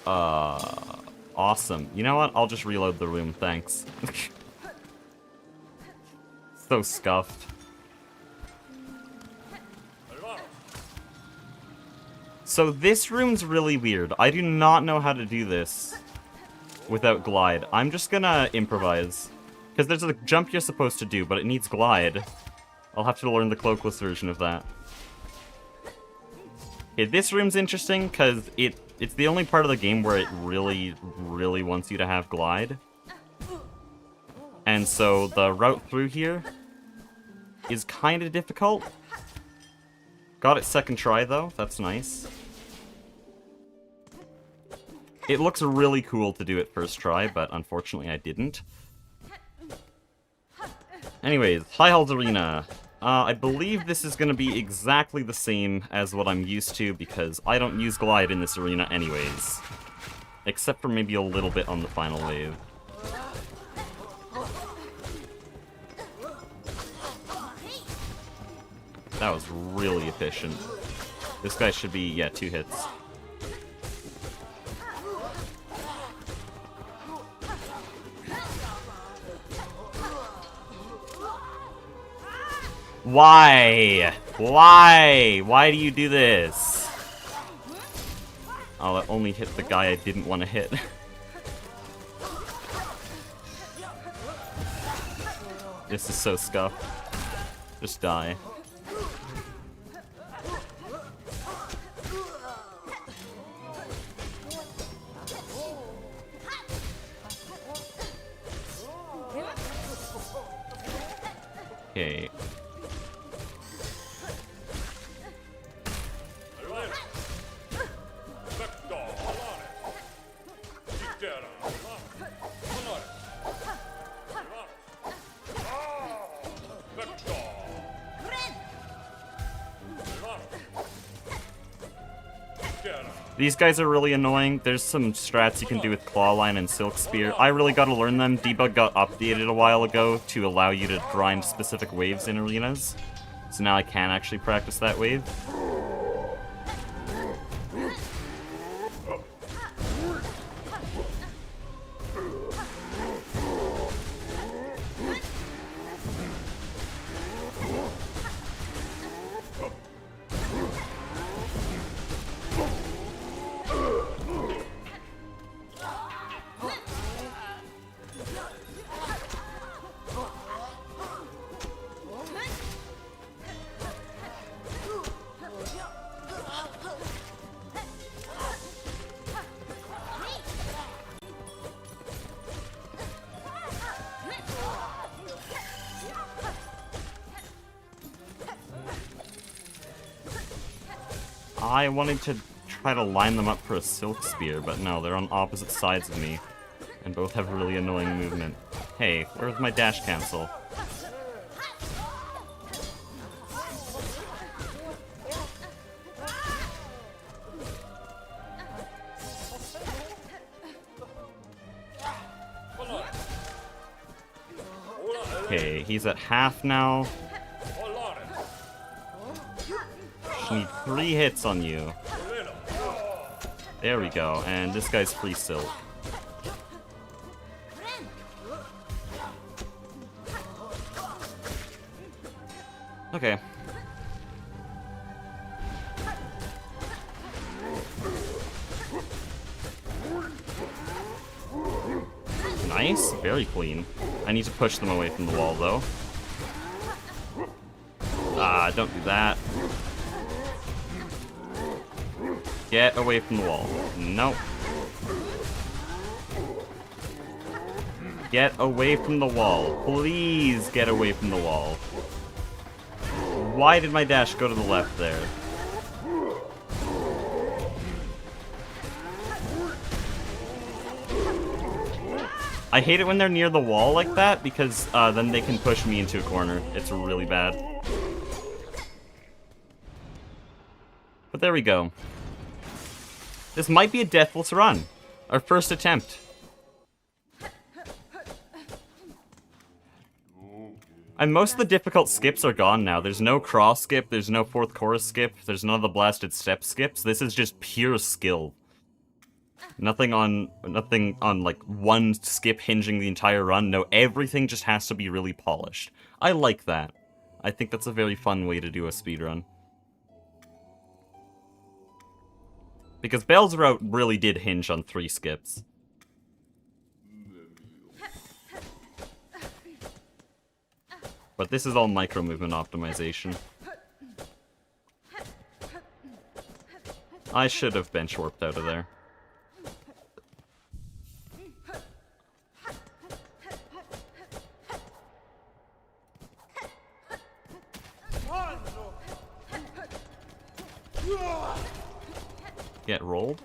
Awesome. You know what? I'll just reload the room, thanks. So scuffed. So this room's really weird. I do not know how to do this without glide. I'm just gonna improvise. Because there's a jump you're supposed to do, but it needs glide. I'll have to learn the cloakless version of that. Okay, this room's interesting because it's the only part of the game where it really, really wants you to have glide. And so the route through here is kind of difficult. Got it second try though, that's nice. It looks really cool to do it first try, but unfortunately I didn't. Anyways, High Halls Arena. I believe this is going to be exactly the same as what I'm used to, because I don't use glide in this arena anyways. Except for maybe a little bit on the final wave. That was really efficient. This guy should be, yeah, 2 hits. Why? Why? Why do you do this? Oh, that only hit the guy I didn't want to hit. This is so scuffed. Just die. Okay. These guys are really annoying. There's some strats you can do with Claw Line and Silk Spear. I really gotta learn them. Debug got updated a while ago to allow you to grind specific waves in arenas. So now I can actually practice that wave. I wanted to try to line them up for a Silk Spear, but no, they're on opposite sides of me, and both have really annoying movement. Hey, where's my dash cancel? Okay, he's at half now. Need 3 hits on you. There we go, and this guy's free silk. Okay. very clean. I need to push them away from the wall, though. Ah, don't do that. Get away from the wall. Nope. Get away from the wall. Please get away from the wall. Why did my dash go to the left there? I hate it when they're near the wall like that, because then they can push me into a corner. It's really bad. But there we go. This might be a deathless run. Our first attempt. And most of the difficult skips are gone now. There's no cross skip, there's no fourth chorus skip, there's none of the blasted step skips. This is just pure skill. Nothing on like one skip hinging the entire run. No, everything just has to be really polished. I like that. I think that's a very fun way to do a speedrun. Because Bell's Route really did hinge on 3 skips. But this is all micro-movement optimization. I should have bench warped out of there. Get rolled?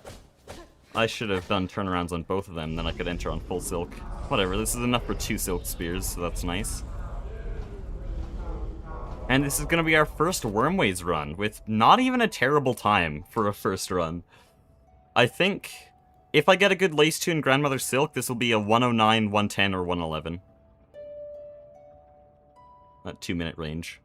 I should have done turnarounds on both of them, then I could enter on full silk. Whatever, this is enough for 2 silk spears, so that's nice. And this is going to be our first Wormways run, with not even a terrible time for a first run. I think if I get a good Lace 2 and Grandmother Silk, this will be a 109, 110, or 111. That 2-minute range.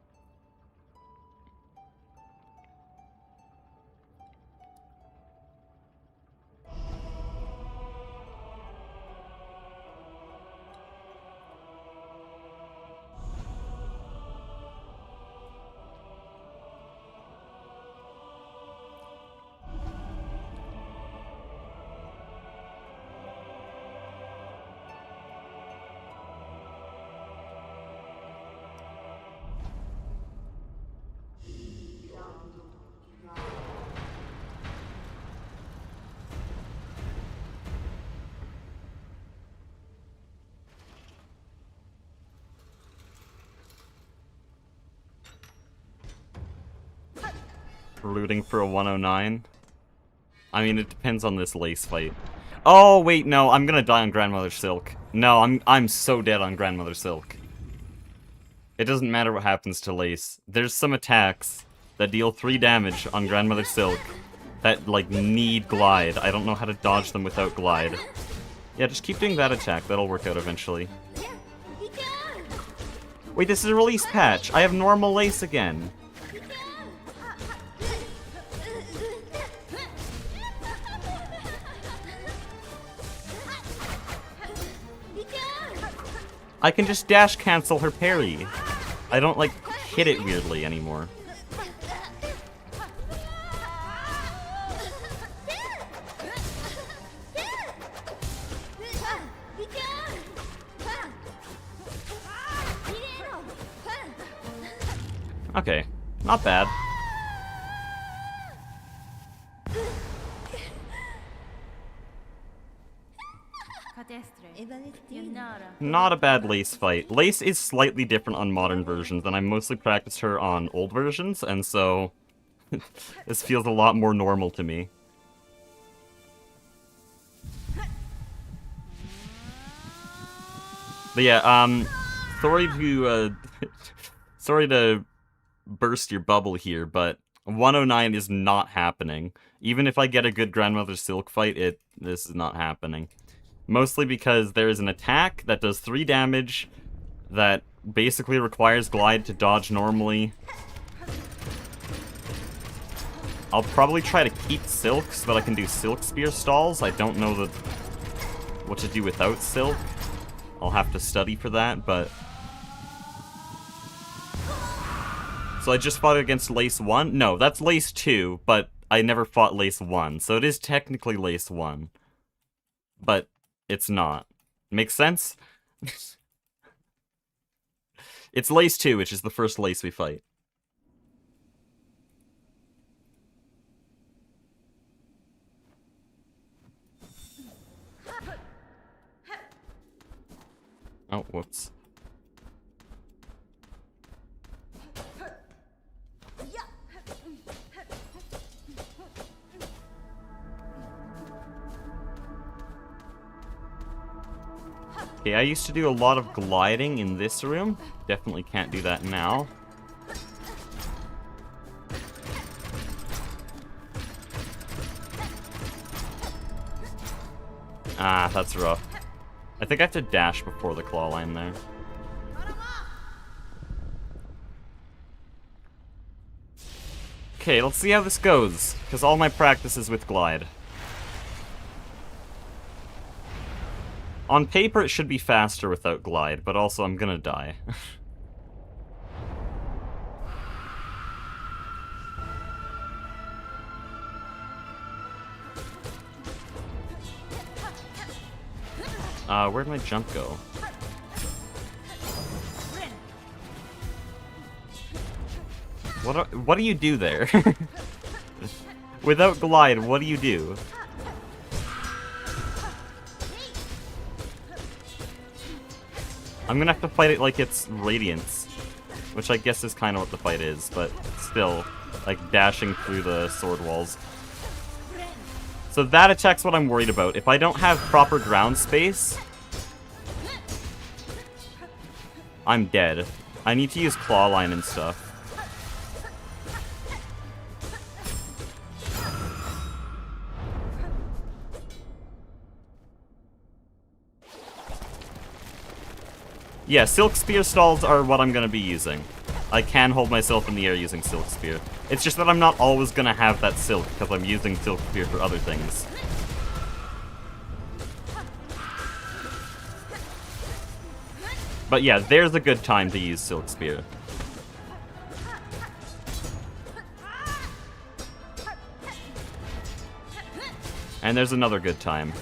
Rooting for a 109. I mean, it depends on this Lace fight. Oh, wait, no, I'm gonna die on Grandmother Silk. No, I'm so dead on Grandmother Silk. It doesn't matter what happens to Lace. There's some attacks that deal 3 damage on Grandmother Silk that, like, need glide. I don't know how to dodge them without glide. Yeah, just keep doing that attack. That'll work out eventually. Wait, this is a release patch. I have normal Lace again. I can just dash cancel her parry. I don't, like, hit it weirdly anymore. Okay, not bad. Not a bad Lace fight. Lace is slightly different on modern versions, and I mostly practiced her on old versions, and so this feels a lot more normal to me. But yeah, sorry to burst your bubble here, but 109 is not happening. Even if I get a good Grandmother Silk fight, this is not happening. Mostly because there is an attack that does 3 damage that basically requires glide to dodge normally. I'll probably try to keep Silk so that I can do Silk Spear stalls. I don't know what to do without Silk. I'll have to study for that, but... So I just fought against Lace 1? No, that's Lace 2, but I never fought Lace 1, so it is technically Lace 1. But... it's not. Makes sense? It's Lace 2, which is the first Lace we fight. Oh, whoops. Okay, I used to do a lot of gliding in this room. Definitely can't do that now. Ah, that's rough. I think I have to dash before the claw line there. Okay, let's see how this goes, because all my practice is with glide. On paper, it should be faster without glide, but also I'm gonna die. Where'd my jump go? What do you do there? Without glide, what do you do? I'm gonna have to fight it like it's Radiance, which I guess is kind of what the fight is, but still, like dashing through the sword walls. So that attack's what I'm worried about. If I don't have proper ground space, I'm dead. I need to use claw line and stuff. Yeah, Silk Spear stalls are what I'm gonna be using. I can hold myself in the air using Silk Spear. It's just that I'm not always gonna have that Silk, because I'm using Silk Spear for other things. But yeah, there's a good time to use Silk Spear. And there's another good time.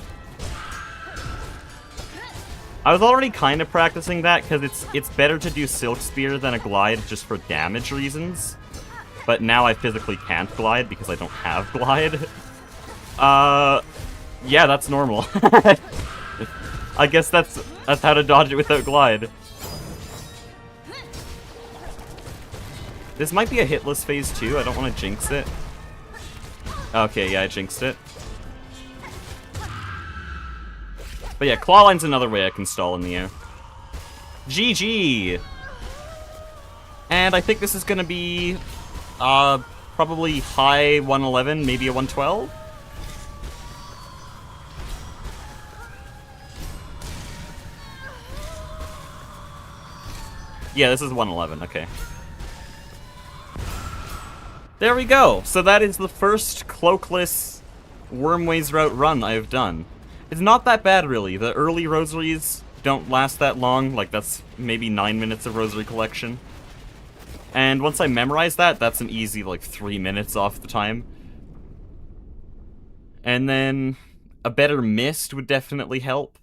I was already kind of practicing that, because it's better to do Silk Spear than a glide just for damage reasons. But now I physically can't glide because I don't have glide. Yeah, that's normal. I guess that's how to dodge it without glide. This might be a hitless phase too, I don't want to jinx it. Okay, yeah, I jinxed it. But yeah, claw line's another way I can stall in the air. GG! And I think this is gonna be, probably high 111, maybe a 112? Yeah, this is 111, okay. There we go! So that is the first cloakless Wormways route run I've done. It's not that bad, really. The early rosaries don't last that long. Like, that's maybe 9 minutes of rosary collection. And once I memorize that, that's an easy, like, 3 minutes off the time. And then a better mist would definitely help.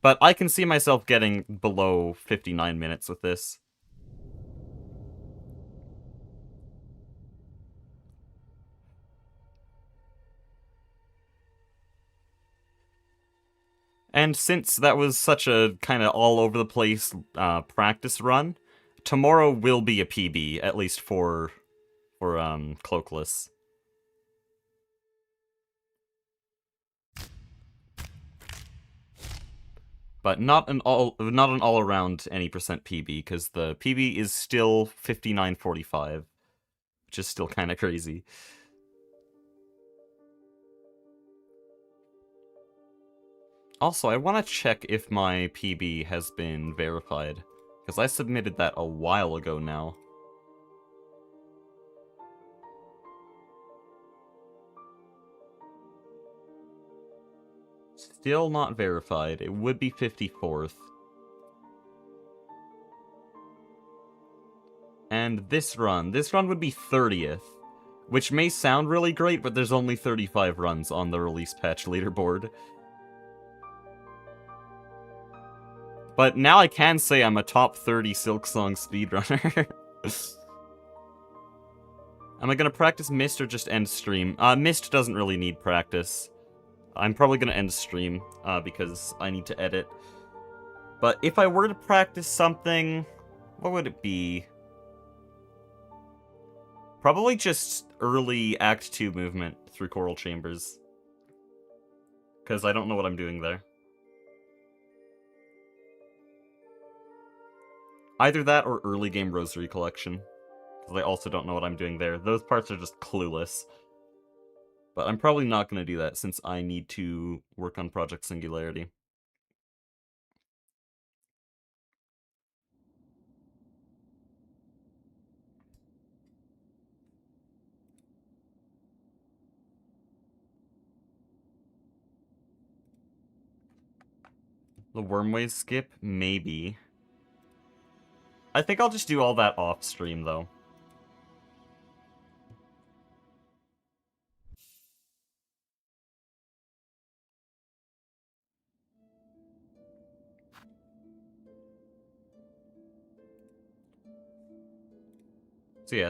But I can see myself getting below 59 minutes with this. And since that was such a kind of all-over-the-place practice run, tomorrow will be a PB, at least for Cloakless. But not an all-around any percent PB, because the PB is still 59.45, which is still kind of crazy. Also, I want to check if my PB has been verified, because I submitted that a while ago now. Still not verified. It would be 54th. And this run would be 30th, which may sound really great, but there's only 35 runs on the release patch leaderboard. But now I can say I'm a top 30 Silksong speedrunner. Am I gonna practice Mist or just end stream? Mist doesn't really need practice. I'm probably gonna end stream, because I need to edit. But if I were to practice something, what would it be? Probably just early Act 2 movement through Choral Chambers. Because I don't know what I'm doing there. Either that or early game Rosary Collection. Because I also don't know what I'm doing there. Those parts are just clueless. But I'm probably not going to do that since I need to work on Project Singularity. The Wormways skip? Maybe. I think I'll just do all that off stream, though.